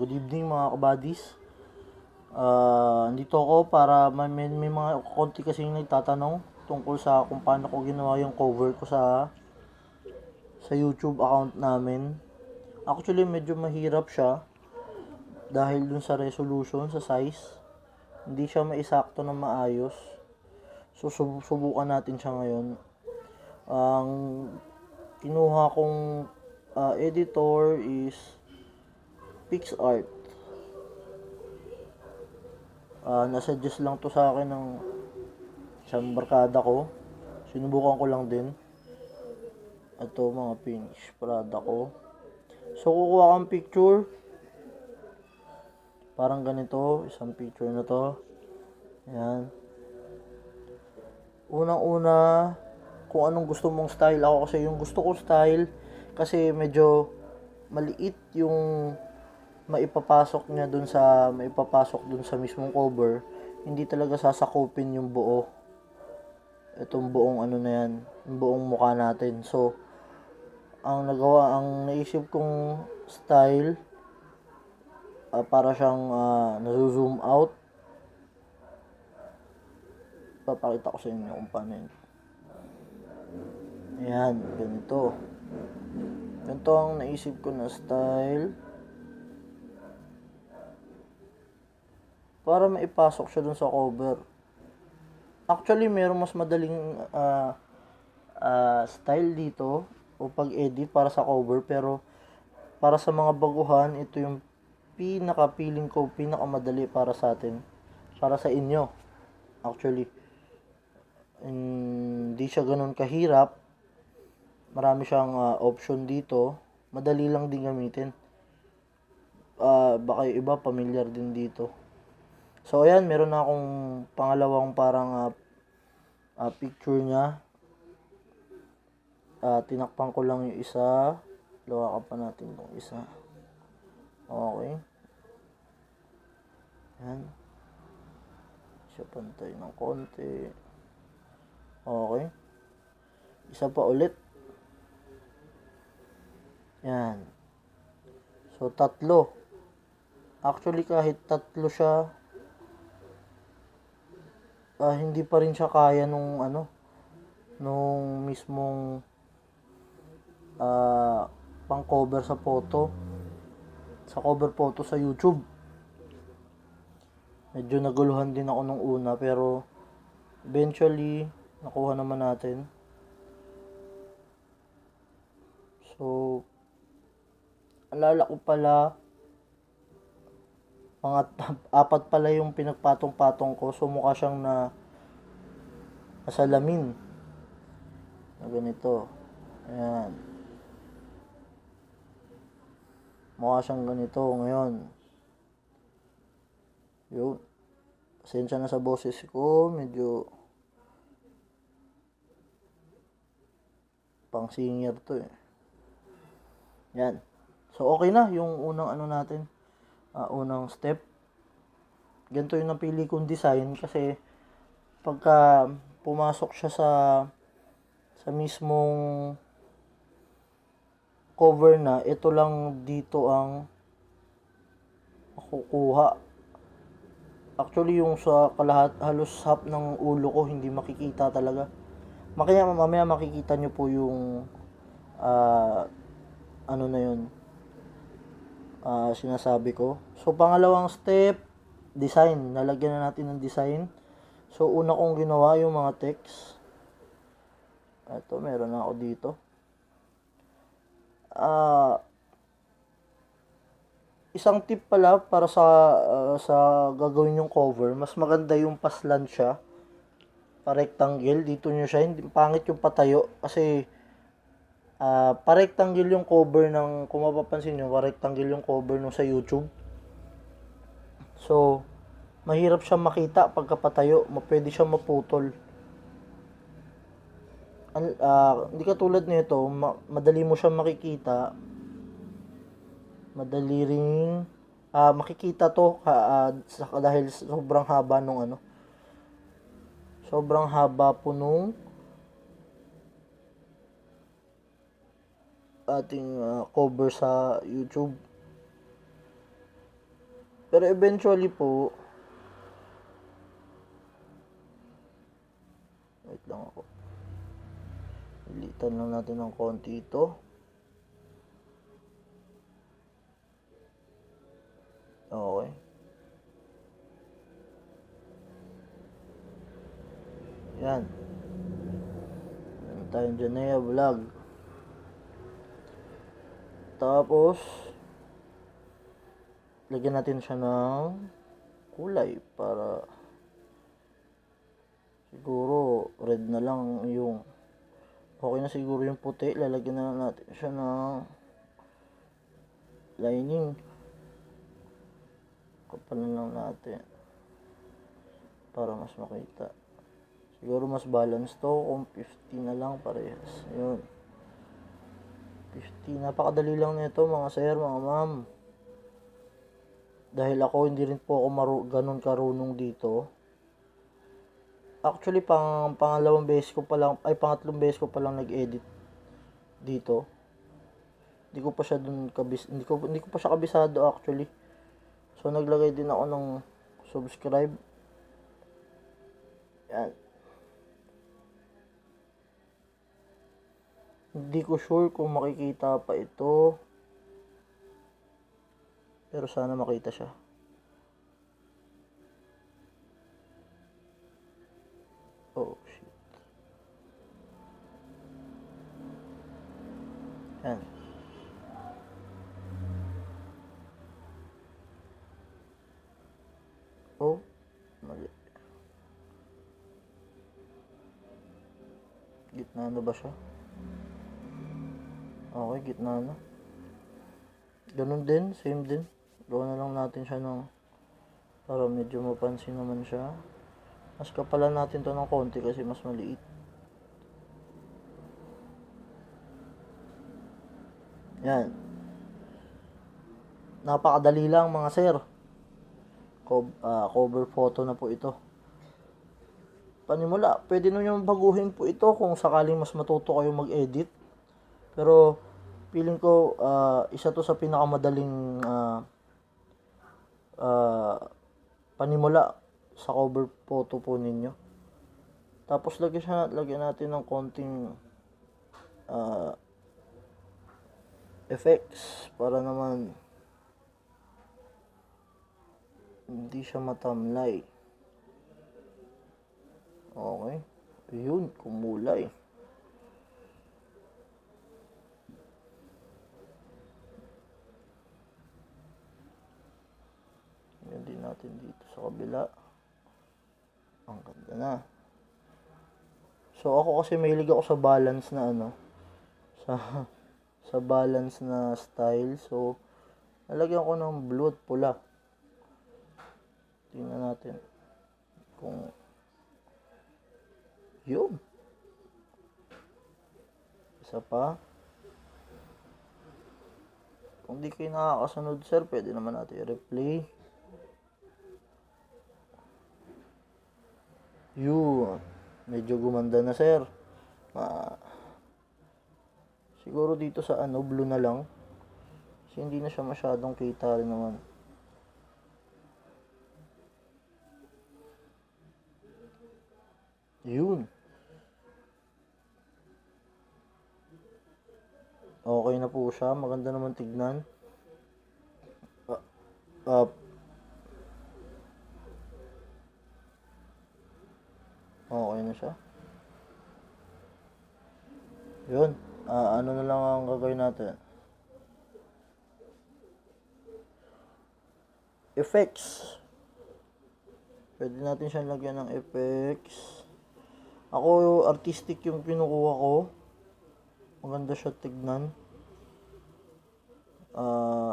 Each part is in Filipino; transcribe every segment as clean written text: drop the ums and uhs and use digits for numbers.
Good evening mga kabadis. Andito ako para may mga konti kasing nagtatanong tungkol sa kung paano ko ginawa yung cover ko sa YouTube account namin. Actually, medyo mahirap siya dahil dun sa resolution, sa size. Hindi siya maisakto na maayos. So, subukan natin siya ngayon. Ang kinuha kong editor is Picsart. Nasuggest lang to sa akin ng isang barkada ko. Sinubukan ko lang din. Ito mga finish product ko. So kukuha kang picture. Parang ganito, isang picture na to. Ayan. Unang-una, kung anong gusto mong style. Ako kasi yung gusto ko style, kasi medyo maliit yung maipapasok dun sa mismong cover. Hindi talaga sasakupin yung buo. Itong buong ano na yan, yung buong mukha natin. So, ang naisip kong style, para siyang na-zoom out. Papakita ko sa inyo kung paano yun. Ayan, ganito. Ganito ang naisip ko na style. Para maipasok siya dun sa cover. Actually, mayroong mas madaling style dito o pag-edit para sa cover, pero para sa mga baguhan, ito yung pinaka-feeling ko, pinakamadali para sa atin, para sa inyo. Actually, hindi siya ganun kahirap. Marami siyang option dito. Madali lang din gamitin. Baka yung iba familiar din dito. So, ayan, meron na akong pangalawang parang picture niya. Tinakpan ko lang yung isa. Lawakan pa natin itong isa. Okay. Ayan. Siya pantay ng konti. Okay. Isa pa ulit. Ayan. So, tatlo. Actually, kahit tatlo siya, hindi pa rin siya kaya nung mismong pang cover sa cover photo sa YouTube. Medyo naguluhan din ako nung una, pero eventually nakuha naman natin. So, alala ko pala, mga apat pala yung pinagpatong-patong ko. So, mukha siyang nasalamin. Na ganito. Ayan. Mukha siyang ganito ngayon. Yun. Pasensya na sa boses ko. Medyo pang senior to eh. Yan. So, okay na yung unang natin. Unang step. Ganito yung napili kong design kasi pagka pumasok siya sa mismong cover na, ito lang dito ang makukuha. Actually, yung sa halos half ng ulo ko hindi makikita talaga. Mamaya makikita nyo po yung na yun, sinasabi ko. So, pangalawang step, design. Lalagyan na natin ng design. So, una kong ginawa yung mga text. Ito, meron na ako dito. Isang tip pala para sa gagawin yung cover, mas maganda yung paslan siya. Pa-rectangle. Dito nyo siya. Hindi pangit yung patayo. Kasi, pa-rectangle yung cover kung mapapansin nyo, pa-rectangle yung cover nung sa YouTube. So, mahirap siya makita pagkapatayo. Pwede siya maputol. Hindi katulad nito, madali mo siya makikita. Madali ring makikita to dahil sobrang haba nung sobrang haba po nung ating cover sa YouTube. Pero eventually po, wait lang ako. Ilitan lang natin ng konti ito. Okay. Yan. Meron tayong Janea vlog. Tapos, lagyan natin siya ng kulay para siguro red na lang yung okay na siguro yung puti. Lalagyan na natin siya ng lining. Kapalan lang natin para mas makita. Siguro mas balance to kung 50 na lang parehas. Yun. 50. Napakadali lang nito mga sir, mga ma'am. Dahil ako hindi rin po ako ganun karunong dito. Actually, pangatlong beses ko pa lang nag-edit dito. Hindi ko pa siya hindi ko pa siya kabisado actually. So naglagay din ako ng subscribe. Yan. Hindi ko sure kung makikita pa ito. Pero sana makita siya. Oh, shit. Yan. Oh, mali. Gitna na ba siya? Okay, gitna na. Ganun din, same din. Gawa na lang natin siya ng para medyo mapansin naman siya. Mas kapalan natin to ng konti kasi mas maliit. Yan. Napakadali lang mga sir. Cover photo na po ito. Panimula, pwede nyo yung baguhin po ito kung sakaling mas matuto kayo mag-edit. Pero feeling ko isa to sa pinakamadaling panimula sa cover photo po ninyo. Tapos lagyan natin ng konting effects para naman hindi siya matamlay. Okay. Ayun, kumulay. Yan din natin dito sa kabila. Ang ganda na. So ako kasi mahilig ako sa balance na sa balance na style. So nalagyan ko ng blue at pula. Tingnan natin kung yun. Isa pa. Kung di kayo nakakasunod sir, pwede naman natin i-replay. Yun. Medyo gumanda na sir. Siguro dito sa blue na lang. Kasi hindi na siya masyadong kita rin naman. Yun. Okay na po siya. Maganda naman tignan. Okay na siya. Yun. Ano na lang ang gagawin natin? Effects. Pwede natin siyang lagyan ng effects. Ako, artistic yung kinukuha ko. Maganda siya tignan.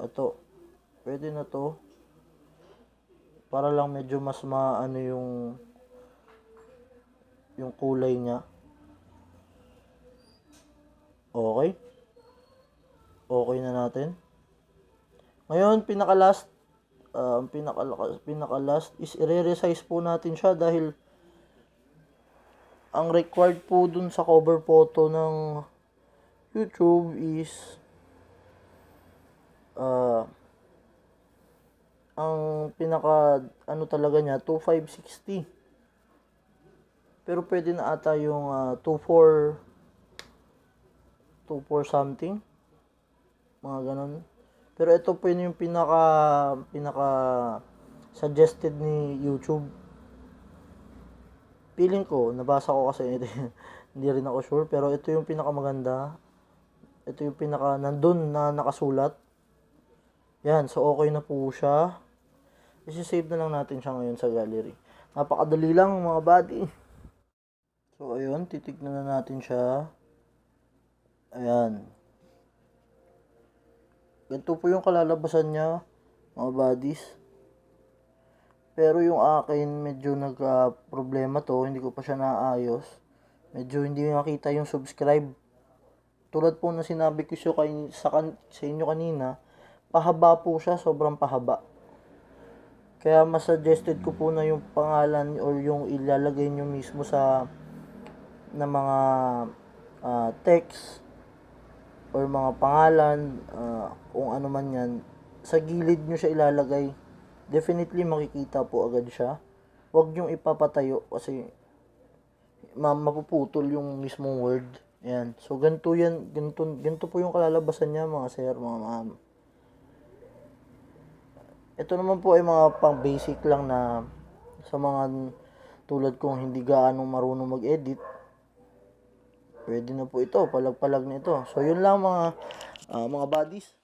Ito. Pwede na to. Para lang medyo mas maano yung kulay niya. Okay. Okay na natin. Ngayon, pinaka-last is i-resize po natin siya dahil ang required po dun sa cover photo ng YouTube is ang pinaka ano talaga niya 2560. Pero pwede na ata yung 24 something, mga ganon. Pero ito po yun yung pinaka suggested ni YouTube. Feeling ko, nabasa ko kasi hindi rin ako sure, pero ito yung pinakamaganda. Ito yung pinaka nandun na nakasulat. Yan, so okay na po siya. Isi-save na lang natin siya ngayon sa gallery. Napakadali lang mga buddy. So ayun, titignan na natin siya. Ayan. Ganito po yung kalalabasan niya, mga buddies. Pero yung akin, medyo nagka-problema to. Hindi ko pa siya naayos. Medyo hindi makita yung subscribe. Tulad po na sinabi ko sa inyo kanina, pahaba po siya, sobrang pahaba. Kaya mas suggested ko po na yung pangalan or yung ilalagay nyo mismo na mga text or mga pangalan, kung ano man yan, sa gilid nyo siya ilalagay. Definitely makikita po agad siya. Huwag nyong ipapatayo kasi mapuputol yung mismong word. Ayan. So, ganito yan. Ganito po yung kalalabasan niya, mga sir, mga ma'am. Ito naman po ay mga pang basic lang na sa mga tulad kong hindi gaano marunong mag-edit. Pwede na po ito, palag-palag na ito. So, yun lang mga buddies.